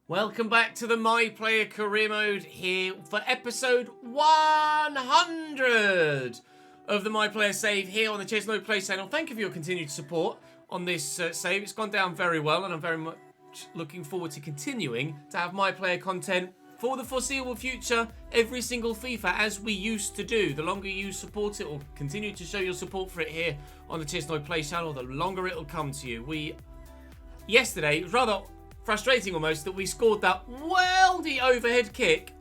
Welcome back to the My Player Career Mode here for episode 100 of the My Player Save here on the ChesnoidPlays channel. Thank you for your continued support on this save. It's gone down very well and I'm very much looking forward to continuing to have My Player content for the foreseeable future every single FIFA as we used to do. The longer you support it or continue to show your support for it here on the ChesnoidPlays channel, the longer it'll come to you. Yesterday, it was rather frustrating almost that we scored that weldy overhead kick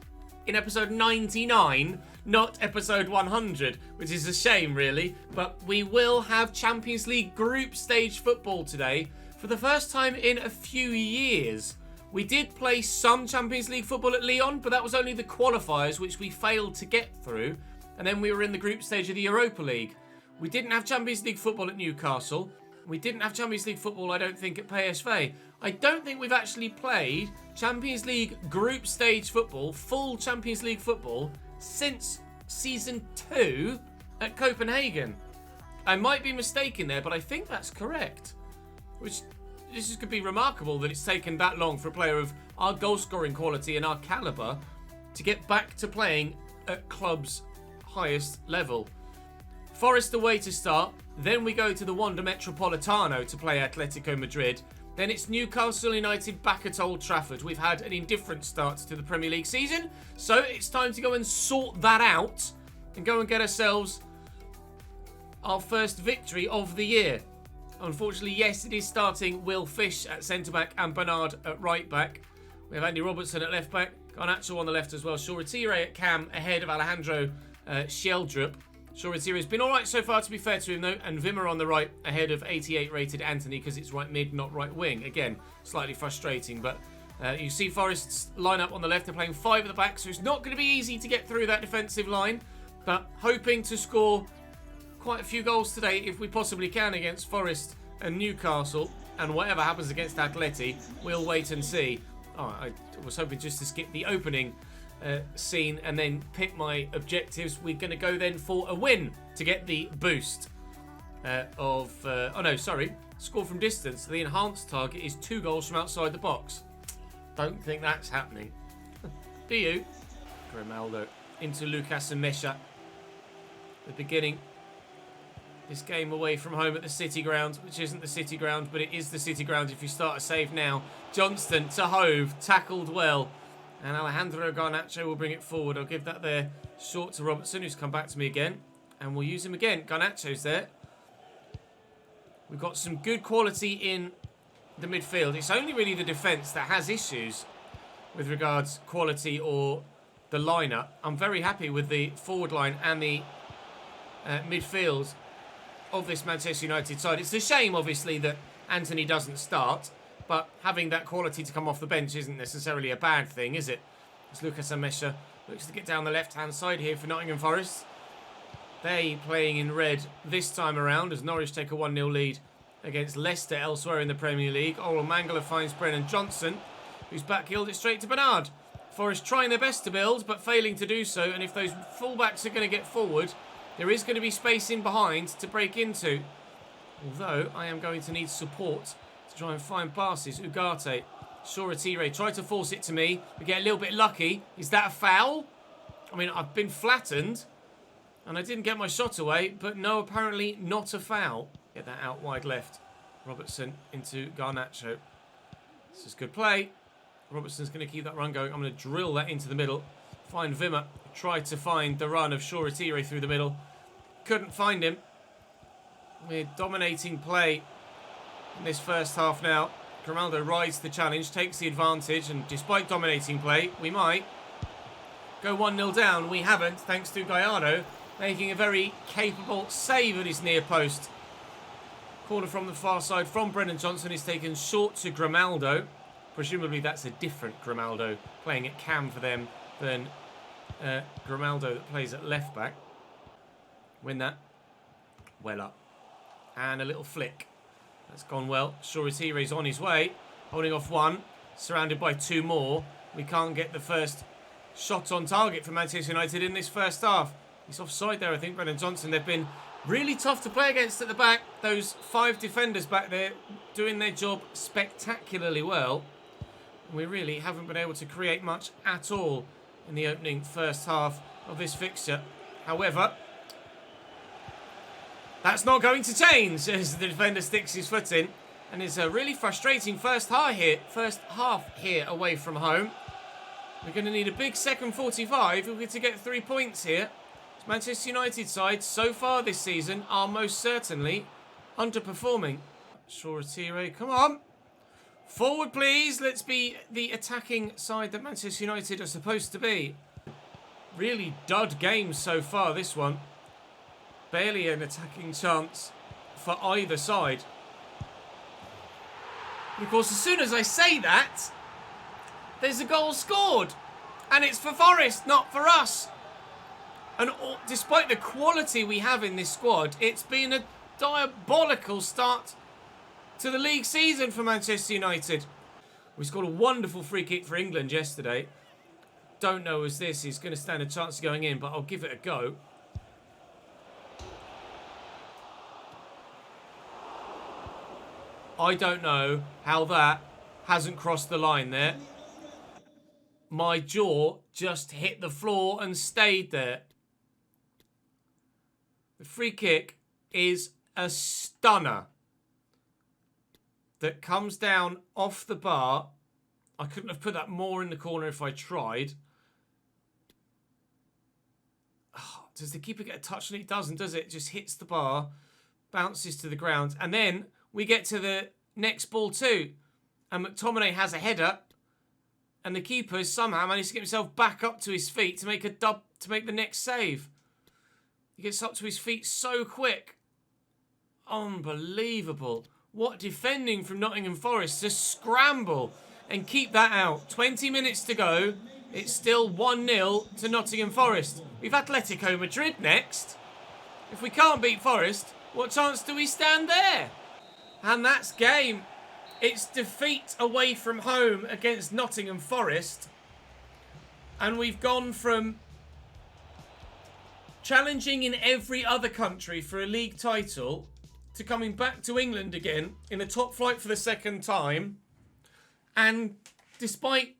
in episode 99, not episode 100, which is a shame really, but we will have Champions League group stage football today for the first time in a few years. We did play some Champions League football at Lyon, but that was only the qualifiers, which we failed to get through, and then we were in the group stage of the Europa League. We didn't have Champions League football at Newcastle. We didn't have Champions League football, I don't think, at PSV. I don't think we've actually played Champions League group stage football, full Champions League football, since Season 2 at Copenhagen. I might be mistaken there, but I think that's correct. This could be remarkable that it's taken that long for a player of our goal-scoring quality and our calibre to get back to playing at club's highest level. Forest away to start, then we go to the Wanda Metropolitano to play Atletico Madrid. Then it's Newcastle United back at Old Trafford. We've had an indifferent start to the Premier League season, so it's time to go and sort that out and go and get ourselves our first victory of the year. Unfortunately, yes, it is starting Will Fish at centre-back and Bernard at right-back. We have Andy Robertson at left-back, Garnacho on the left as well, Shoretire at cam ahead of Alejandro Sheldrup. Shoretire has been alright so far, to be fair to him though, and Wimmer on the right ahead of 88 rated Anthony because it's right mid, not right wing. Again, slightly frustrating, but you see Forest's lineup on the left. They're playing 5 at the back, so it's not going to be easy to get through that defensive line, but hoping to score quite a few goals today if we possibly can against Forest and Newcastle, and whatever happens against Atleti, we'll wait and see. I was hoping just to skip the opening scene and then pick my objectives. We're going to go then for a win to get the boost score from distance. The enhanced target is 2 goals from outside the box. Don't think that's happening. Do you? Grimaldo into Lucas and Mesha. The beginning this game away from home at the City Ground, which isn't the City Ground, but it is the City Ground if you start a save now. Johnston to Hove, tackled well. And Alejandro Garnacho will bring it forward. I'll give that there short to Robertson, who's come back to me again. And we'll use him again. Garnacho's there. We've got some good quality in the midfield. It's only really the defence that has issues with regards quality or the lineup. I'm very happy with the forward line and the midfield of this Manchester United side. It's a shame, obviously, that Anthony doesn't start. But having that quality to come off the bench isn't necessarily a bad thing, is it? As Lucas Amesha looks to get down the left-hand side here for Nottingham Forest. They playing in red this time around as Norwich take a 1-0 lead against Leicester elsewhere in the Premier League. Oral Mangala finds Brennan Johnson, who's back-heeled it straight to Bernard. Forest trying their best to build, but failing to do so. And if those fullbacks are going to get forward, there is going to be space in behind to break into. Although I am going to need support to try and find passes. Ugarte, Shoretire, try to force it to me. We get a little bit lucky. Is that a foul? I mean, I've been flattened and I didn't get my shot away, but no, apparently not a foul. Get that out wide left. Robertson into Garnacho. This is good play. Robertson's going to keep that run going. I'm going to drill that into the middle. Find Wimmer. Tried to find the run of Shoretire through the middle. Couldn't find him. We're dominating play in this first half now. Grimaldo rides the challenge, takes the advantage, and despite dominating play, we might go 1-0 down. We haven't, thanks to Gallardo making a very capable save at his near post. Corner from the far side from Brennan Johnson is taken short to Grimaldo. Presumably that's a different Grimaldo playing at cam for them than Grimaldo that plays at left back. Win that. Well up. And a little flick. That's gone well. Shoretire is on his way. Holding off one. Surrounded by 2 more. We can't get the first shot on target for Manchester United in this first half. He's offside there, I think, Brennan Johnson. They've been really tough to play against at the back. Those 5 defenders back there doing their job spectacularly well. We really haven't been able to create much at all in the opening first half of this fixture. However, that's not going to change as the defender sticks his foot in. And it's a really frustrating first half here away from home. We're going to need a big second 45 if we're to get 3 points here. Manchester United side so far this season are most certainly underperforming. Shoretire, come on. Forward, please. Let's be the attacking side that Manchester United are supposed to be. Really dud game so far, this one. Barely an attacking chance for either side. And of course, as soon as I say that, there's a goal scored. And it's for Forest, not for us. And despite the quality we have in this squad, it's been a diabolical start to the league season for Manchester United. We scored a wonderful free kick for England yesterday. Don't know as this is going to stand a chance of going in, but I'll give it a go. I don't know how that hasn't crossed the line there. My jaw just hit the floor and stayed there. The free kick is a stunner that comes down off the bar. I couldn't have put that more in the corner if I tried. Oh, does the keeper get a touch on it? It doesn't, does it? It just hits the bar, bounces to the ground, and then we get to the next ball too. And McTominay has a header, and the keeper somehow managed to get himself back up to his feet to make the next save. He gets up to his feet so quick. Unbelievable. What defending from Nottingham Forest to scramble and keep that out. 20 minutes to go. It's still 1-0 to Nottingham Forest. We've Atletico Madrid next. If we can't beat Forest, what chance do we stand there? And that's game. It's defeat away from home against Nottingham Forest. And we've gone from challenging in every other country for a league title to coming back to England again in the top flight for the second time. And despite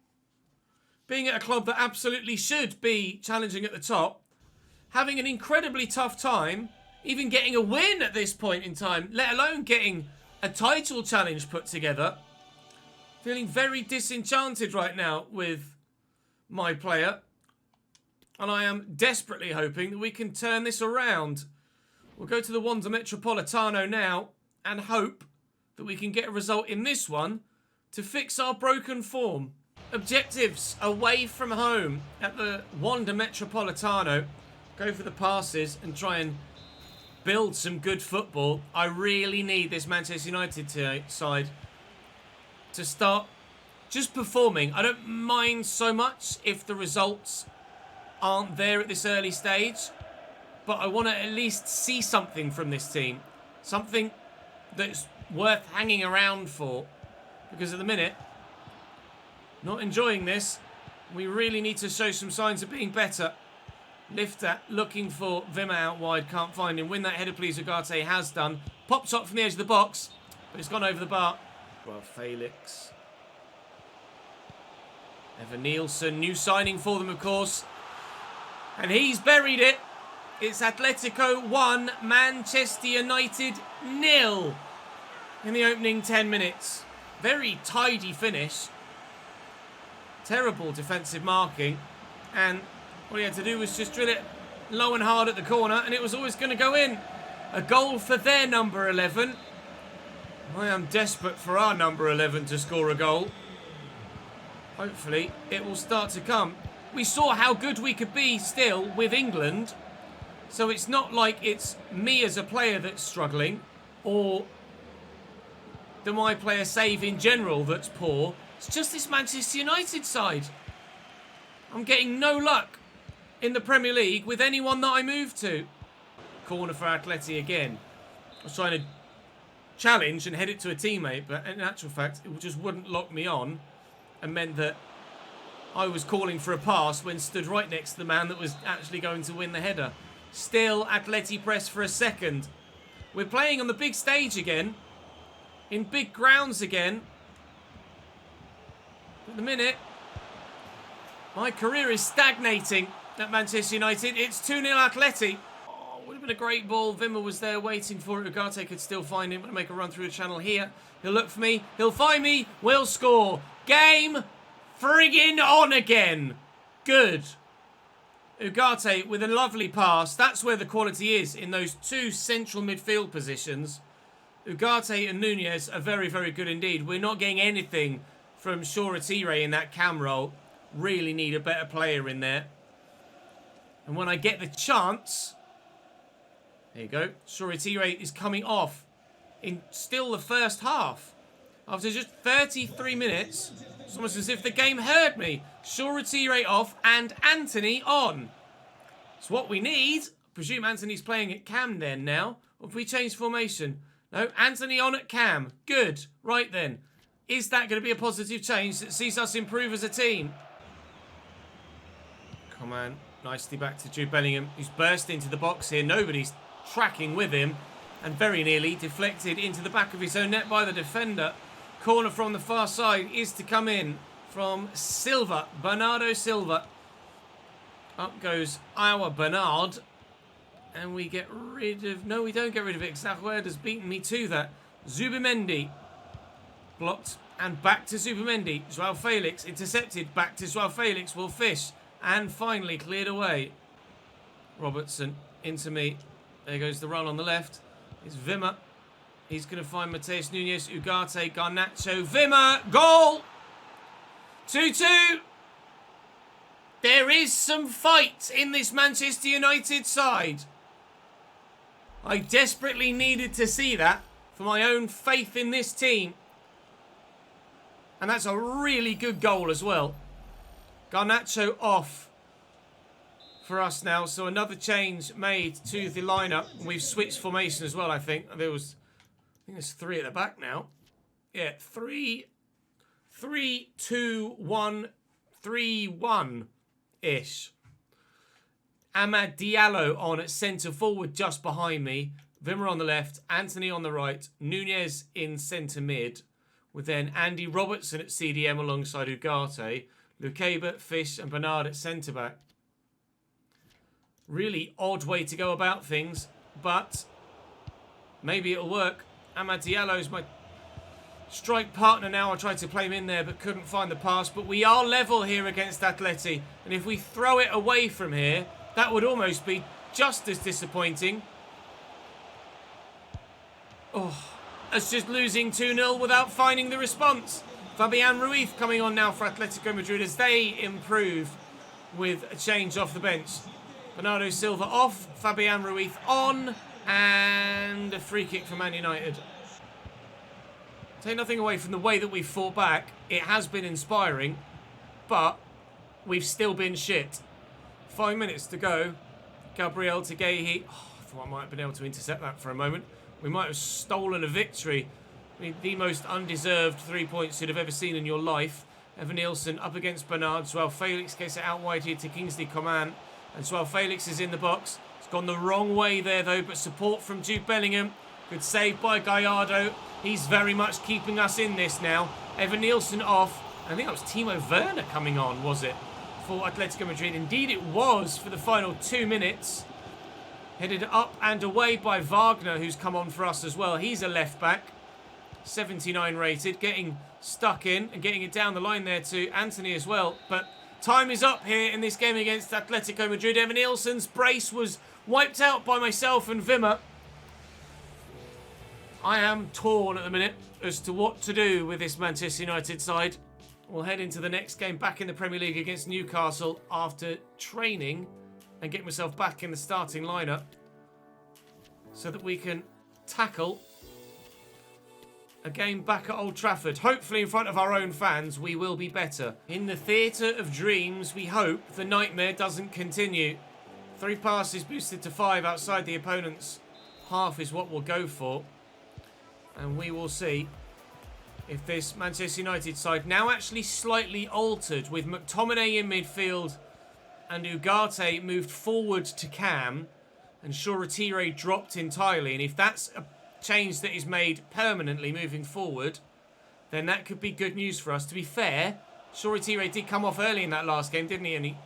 being at a club that absolutely should be challenging at the top, having an incredibly tough time, even getting a win at this point in time, let alone getting a title challenge put together. Feeling very disenchanted right now with my player. And I am desperately hoping that we can turn this around. We'll go to the Wanda Metropolitano now and hope that we can get a result in this one to fix our broken form. Objectives away from home at the Wanda Metropolitano. Go for the passes and try and build some good football. I really need this Manchester United side to start just performing. I don't mind so much if the results aren't there at this early stage, but I want to at least see something from this team. Something that's worth hanging around for. Because at the minute, not enjoying this. We really need to show some signs of being better. Lifter looking for Vimmer out wide. Can't find him. Win that header, please. Ugarte has done. Pop shot from the edge of the box. But it's gone over the bar. Well, Felix. Evan Nielsen. New signing for them, of course. And he's buried it. It's Atletico 1, Manchester United 0 in the opening 10 minutes. Very tidy finish. Terrible defensive marking. And all he had to do was just drill it low and hard at the corner, and it was always going to go in. A goal for their number 11. I am desperate for our number 11 to score a goal. Hopefully, it will start to come. We saw how good we could be still with England. So it's not like it's me as a player that's struggling, or the my player save in general that's poor. It's just this Manchester United side. I'm getting no luck in the Premier League with anyone that I move to. Corner for Atleti again. I was trying to challenge and head it to a teammate, but in actual fact, it just wouldn't lock me on and meant that I was calling for a pass when stood right next to the man that was actually going to win the header. Still Atleti press for a second. We're playing on the big stage again. In big grounds again. At the minute, my career is stagnating at Manchester United. It's 2-0 Atleti. Oh, would have been a great ball. Wimmer was there waiting for it. Ugarte could still find him. I'm going to make a run through the channel here. He'll look for me. He'll find me. We'll score. Game friggin' on again. Good. Ugarte with a lovely pass. That's where the quality is, in those two central midfield positions. Ugarte and Nunez are very, very good indeed. We're not getting anything from Shoretire in that cam role. Really need a better player in there. And when I get the chance... There you go. Shoretire is coming off in still the first half. After just 33 minutes, it's almost as if the game heard me. Shoretire off and Anthony on. It's what we need. I presume Anthony's playing at cam then now. Or have we changed formation? No, Anthony on at cam. Good. Right then. Is that going to be a positive change that sees us improve as a team? Come on. Nicely back to Jude Bellingham, who's burst into the box here. Nobody's tracking with him. And very nearly deflected into the back of his own net by the defender. Corner from the far side is to come in from Silva. Bernardo Silva. Up goes our Bernard. And we get rid of... No, we don't get rid of it. Zahuerda's beaten me to that. Zubimendi. Blocked. And back to Zubimendi. Joao Felix intercepted. Back to Joao Felix. Will fish. And finally cleared away. Robertson into me. There goes the run on the left. It's Wimmer. He's going to find Mateus Nunes, Ugarte, Garnacho, Wimmer. Goal! 2-2. There is some fight in this Manchester United side. I desperately needed to see that for my own faith in this team. And that's a really good goal as well. Garnacho off for us now. So another change made to the lineup. We've switched formation as well, I think. I think there's 3 at the back now. Yeah, 3, 2, 1, 3, 1-ish. Amad Diallo on at centre forward just behind me. Wimmer on the left, Anthony on the right, Nunez in centre mid, with then Andy Robertson at CDM alongside Ugarte, Lukeba, Fish and Bernard at centre back. Really odd way to go about things, but maybe it'll work. Amad Diallo is my strike partner now. I tried to play him in there but couldn't find the pass. But we are level here against Atleti. And if we throw it away from here, that would almost be just as disappointing. Oh, as just losing 2-0 without finding the response. Fabian Ruiz coming on now for Atletico Madrid as they improve with a change off the bench. Bernardo Silva off, Fabian Ruiz on, and a free kick for Man United. Take nothing away from the way that we've fought back. It has been inspiring, but we've still been shit. 5 minutes to go. Gabriel Tegehi. Oh, I thought I might have been able to intercept that for a moment. We might have stolen a victory. I mean, the most undeserved 3 points you'd have ever seen in your life. Evan Nielsen up against Bernard. Joao Felix gets it out wide here to Kingsley Coman. And Joao Felix is in the box. It's gone the wrong way there, though, but support from Jude Bellingham. Good save by Gallardo. He's very much keeping us in this now. Evan Nielsen off. I think that was Timo Werner coming on, was it? For Atletico Madrid. Indeed it was for the final 2 minutes. Headed up and away by Wagner, who's come on for us as well. He's a left back. 79 rated. Getting stuck in and getting it down the line there to Anthony as well. But time is up here in this game against Atletico Madrid. Evan Nielsen's brace was wiped out by myself and Wimmer. I am torn at the minute as to what to do with this Manchester United side. We'll head into the next game back in the Premier League against Newcastle after training and get myself back in the starting lineup so that we can tackle a game back at Old Trafford. Hopefully in front of our own fans, we will be better. In the theatre of dreams, we hope the nightmare doesn't continue. 3 passes boosted to 5 outside the opponent's half is what we'll go for. And we will see if this Manchester United side, now actually slightly altered with McTominay in midfield and Ugarte moved forward to Cam and Shoretire dropped entirely. And if that's a change that is made permanently moving forward, then that could be good news for us. To be fair, Shoretire did come off early in that last game, didn't he? And he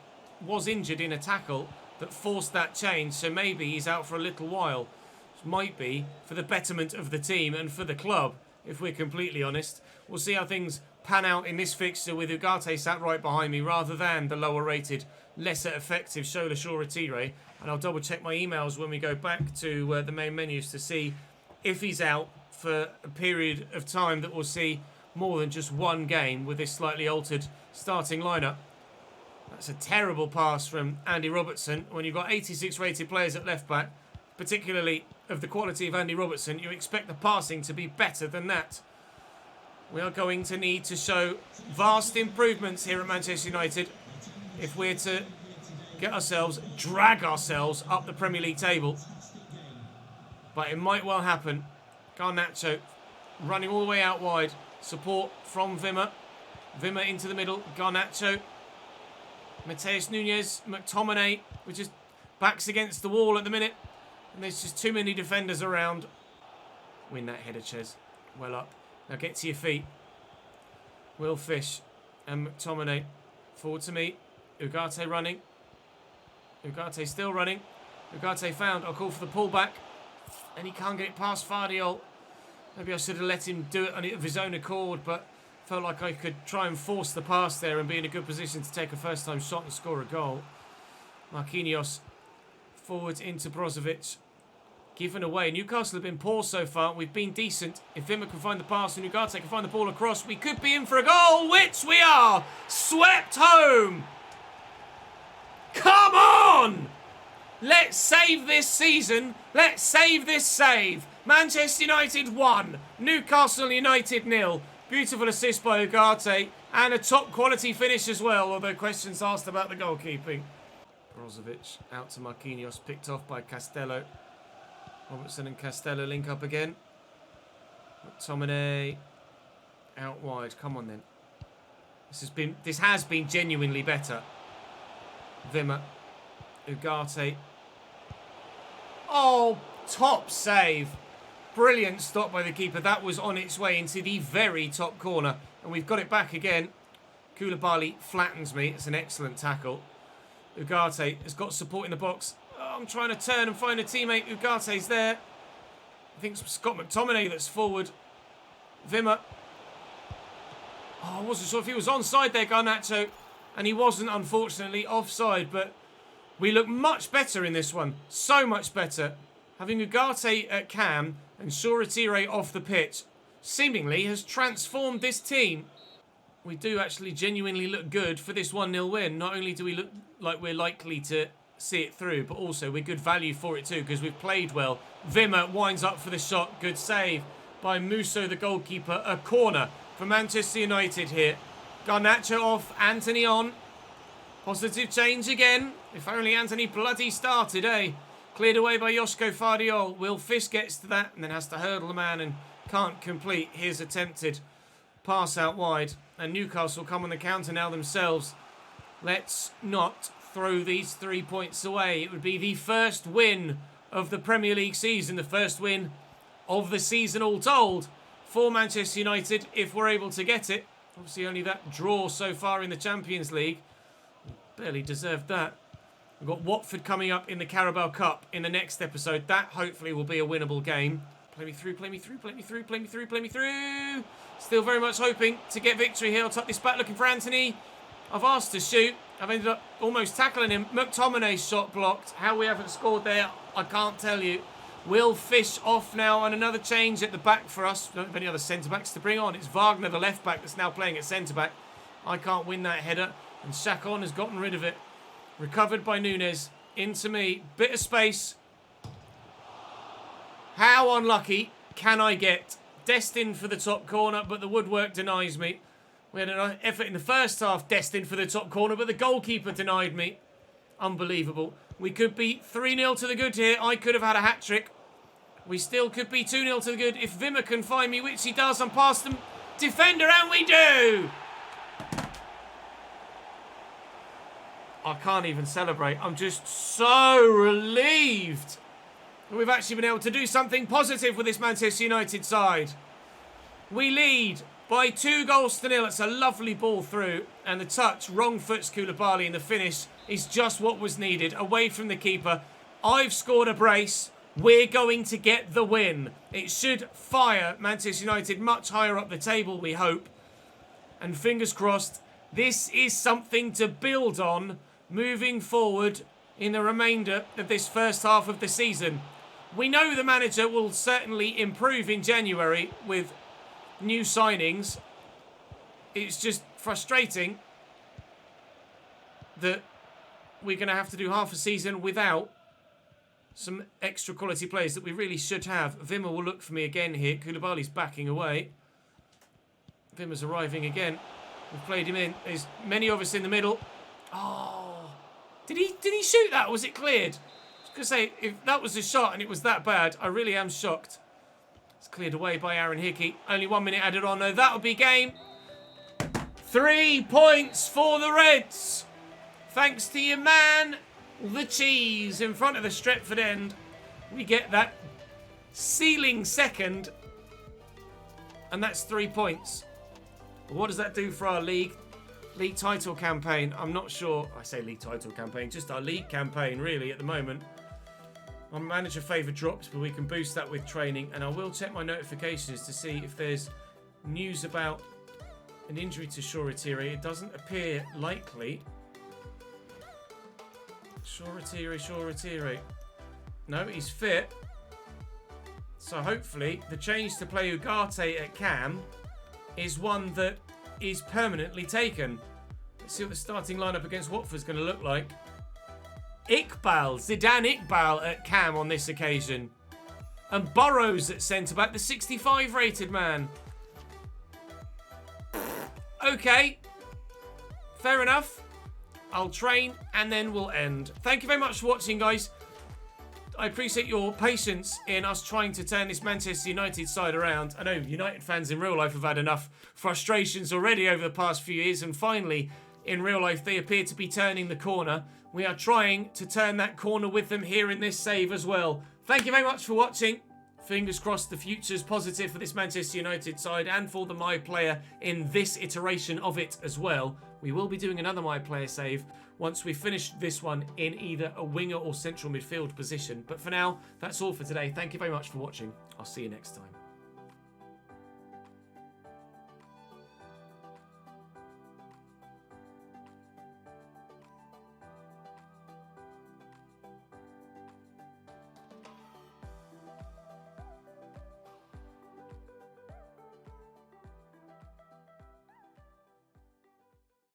was injured in a tackle that forced that change. So maybe he's out for a little while. Which might be for the betterment of the team and for the club, if we're completely honest. We'll see how things pan out in this fixture with Ugarte sat right behind me rather than the lower rated, lesser effective Shola Shoretire. And I'll double check my emails when we go back to the main menus to see if he's out for a period of time that we'll see more than just one game with this slightly altered starting lineup. That's a terrible pass from Andy Robertson. When you've got 86 rated players at left back, particularly of the quality of Andy Robertson, you expect the passing to be better than that. We are going to need to show vast improvements here at Manchester United if we're to drag ourselves up the Premier League table. But it might well happen. Garnacho running all the way out wide. Support from Wimmer. Wimmer into the middle. Garnacho. Mateus Nunes. McTominay. We're just backs against the wall at the minute. And there's just too many defenders around. Win that header, Ches. Well up. Now get to your feet. Will Fish and McTominay. Forward to me. Ugarte running. Ugarte still running. Ugarte found. I'll call for the pullback. And he can't get it past Fardiol. Maybe I should have let him do it of his own accord, but felt like I could try and force the pass there and be in a good position to take a first-time shot and score a goal. Marquinhos forward into Brozovic. Given away. Newcastle have been poor so far. We've been decent. If Wimmer can find the pass and Ugarte can find the ball across, we could be in for a goal, which we are! Swept home! Come on! Let's save this season. Let's save this save. Manchester United 1. Newcastle United 0. Beautiful assist by Ugarte. And a top quality finish as well. Although questions asked about the goalkeeping. Brozovic out to Marquinhos. Picked off by Castello. Robertson and Castello link up again. McTominay out wide. Come on then. This has been genuinely better. Wimmer. Ugarte. Oh, top save. Brilliant stop by the keeper. That was on its way into the very top corner. And we've got it back again. Koulibaly flattens me. It's an excellent tackle. Ugarte has got support in the box. Oh, I'm trying to turn and find a teammate. Ugarte's there. I think it's Scott McTominay that's forward. Wimmer. Oh, I wasn't sure if he was onside there, Garnacho. And he wasn't, unfortunately, offside. But we look much better in this one. So much better. Having Ugarte at cam and Shoretire off the pitch seemingly has transformed this team. We do actually genuinely look good for this 1-0 win. Not only do we look like we're likely to see it through, but also we're good value for it too because we've played well. Wimmer winds up for the shot. Good save by Musso, the goalkeeper. A corner for Manchester United here. Garnacho off, Anthony on. Positive change again. If only Anthony bloody started, eh? Cleared away by Joško Fardiol. Will Fish gets to that and then has to hurdle the man and can't complete his attempted pass out wide. And Newcastle come on the counter now themselves. Let's not throw these 3 points away. It would be the first win of the Premier League season. The first win of the season all told for Manchester United if we're able to get it. Obviously only that draw so far in the Champions League. Barely deserved that. We've got Watford coming up in the Carabao Cup in the next episode. That hopefully will be a winnable game. Play me through, play me through, play me through, play me through, play me through. Still very much hoping to get victory here. I'll tuck this back looking for Anthony. I've asked to shoot. I've ended up almost tackling him. McTominay's shot blocked. How we haven't scored there, I can't tell you. Will Fish off now and another change at the back for us. Don't have any other centre-backs to bring on. It's Wagner, the left-back, that's now playing at centre-back. I can't win that header. And Chacon has gotten rid of it. Recovered by Nunes. Into me. Bit of space. How unlucky can I get? Destined for the top corner, but the woodwork denies me. We had an effort in the first half destined for the top corner, but the goalkeeper denied me. Unbelievable. We could be 3-0 to the good here. I could have had a hat-trick. We still could be 2-0 to the good if Wimmer can find me, which he does. I'm past them. Defender, and we do! I can't even celebrate. I'm just so relieved that we've actually been able to do something positive with this Manchester United side. We lead by 2-0. It's a lovely ball through. And the touch, wrong foot's Koulibaly, and the finish is just what was needed. Away from the keeper. I've scored a brace. We're going to get the win. It should fire Manchester United much higher up the table, we hope. And fingers crossed, this is something to build on moving forward in the remainder of this first half of the season. We know the manager will certainly improve in January with new signings. It's just frustrating that we're going to have to do half a season without some extra quality players that we really should have. Wimmer will look for me again here. Koulibaly's backing away. Wimmer's arriving again. We've played him in. There's many of us in the middle. Oh, did he shoot that? Or was it cleared? I was going to say, if that was a shot and it was that bad, I really am shocked. It's cleared away by Aaron Hickey. Only 1 minute added on. No, that'll be game. 3 points for the Reds. Thanks to your man, the cheese, in front of the Stretford end. We get that ceiling second. And that's 3 points. What does that do for our league title campaign? I'm not sure. I say league title campaign, just our league campaign really at the moment. My manager favour drops, but we can boost that with training. And I will check my notifications to see if there's news about an injury to Shoretiri. It doesn't appear likely. Shoretiri. No, he's fit. So hopefully the change to play Ugarte at Cam is one that is permanently taken. Let's see what the starting lineup against Watford's going to look like. Zidane Iqbal at Cam on this occasion. And Burrows at centre-back, the 65 rated man. Okay. Fair enough. I'll train and then we'll end. Thank you very much for watching, guys. I appreciate your patience in us trying to turn this Manchester United side around. I know United fans in real life have had enough frustrations already over the past few years, and finally, in real life, they appear to be turning the corner. We are trying to turn that corner with them here in this save as well. Thank you very much for watching. Fingers crossed the future's positive for this Manchester United side and for the My Player in this iteration of it as well. We will be doing another My Player save once we finish this one in either a winger or central midfield position. But for now, that's all for today. Thank you very much for watching. I'll see you next time.